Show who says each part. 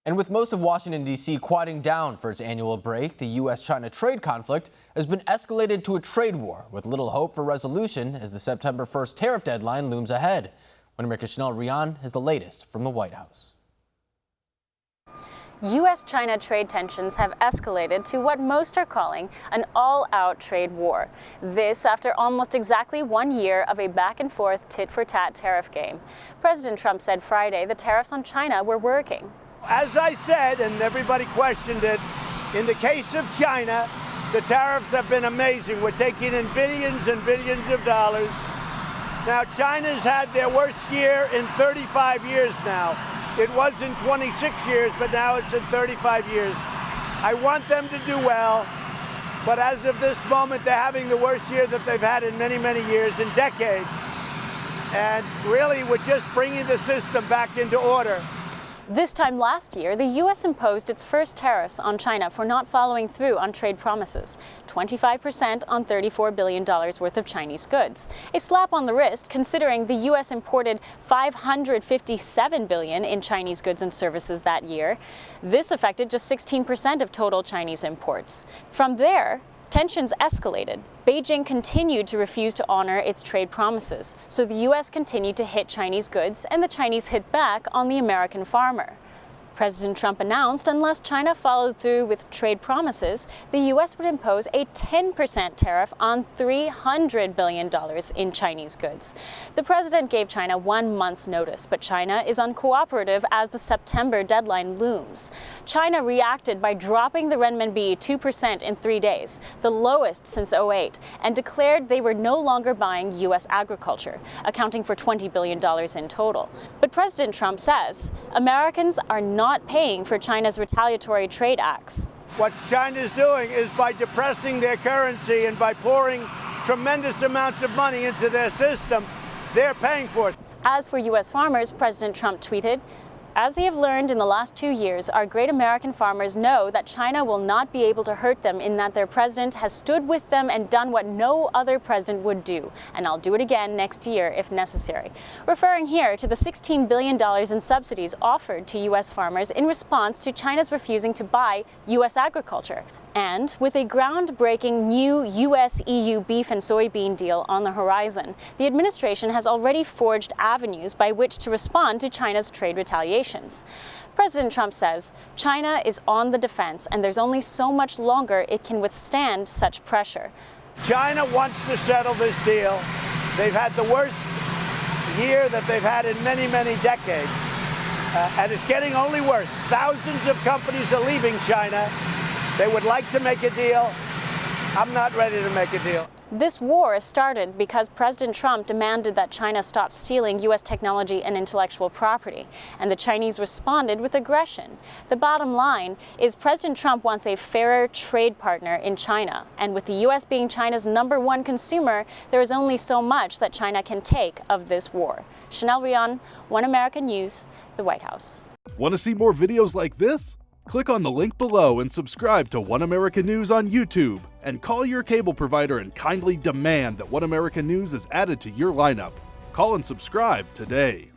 Speaker 1: And with most of Washington, D.C. quieting down for its annual break, the U.S. China trade conflict has been escalated to a trade war with little hope for resolution as the September 1st tariff deadline looms ahead. One America's Rion has the latest from the White House.
Speaker 2: U.S. China trade tensions have escalated to what most are calling an all-out trade war. This after almost exactly 1 year of a back-and-forth tit-for-tat tariff game. President Trump said Friday the tariffs on China were working.
Speaker 3: As I said, and everybody questioned it, in the case of China, the tariffs have been amazing. We're taking in billions and billions of dollars. Now, China's had their worst year in 35 years now. It was in 26 years, but now it's in 35 years. I want them to do well, but as of this moment, they're having the worst year that they've had in many, many years, in decades. And really, we're just bringing the system back into order.
Speaker 2: This time last year, the U.S. imposed its first tariffs on China for not following through on trade promises, 25% on $34 billion worth of Chinese goods. A slap on the wrist, considering the U.S. imported $557 billion in Chinese goods and services that year. This affected just 16% of total Chinese imports. From there, tensions escalated. Beijing continued to refuse to honor its trade promises, so the U.S. continued to hit Chinese goods and the Chinese hit back on the American farmer. President Trump announced unless China followed through with trade promises, the U.S. would impose a 10% tariff on $300 billion in Chinese goods. The president gave China 1 month's notice, but China is uncooperative as the September deadline looms. China reacted by dropping the renminbi 2% in 3 days, the lowest since '08, and declared they were no longer buying U.S. agriculture, accounting for $20 billion in total. But President Trump says Americans are not paying for China's retaliatory trade acts.
Speaker 3: What China's doing is by depressing their currency and by pouring tremendous amounts of money into their system, they're paying for it.
Speaker 2: As for U.S. farmers, President Trump tweeted, "As they have learned in the last 2 years, our great American farmers know that China will not be able to hurt them in that their president has stood with them and done what no other president would do. And I'll do it again next year if necessary." Referring here to the $16 billion in subsidies offered to U.S. farmers in response to China's refusing to buy U.S. agriculture. And with a groundbreaking new U.S.-EU beef and soybean deal on the horizon, the administration has already forged avenues by which to respond to China's trade retaliations. President Trump says China is on the defense and there's only so much longer it can withstand such pressure.
Speaker 3: China wants to settle this deal. They've had the worst year that they've had in many, many decades. And it's getting only worse. Thousands of companies are leaving China. They would like to make a deal. I'm not ready to make a deal.
Speaker 2: This war started because President Trump demanded that China stop stealing U.S. technology and intellectual property, and the Chinese responded with aggression. The bottom line is President Trump wants a fairer trade partner in China, and with the U.S. being China's #1 consumer, there is only so much that China can take of this war. Rion, One American News, the White House.
Speaker 4: Want to see more videos like this? Click on the link below and subscribe to One American News on YouTube. And call your cable provider and kindly demand that One American News is added to your lineup. Call and subscribe today.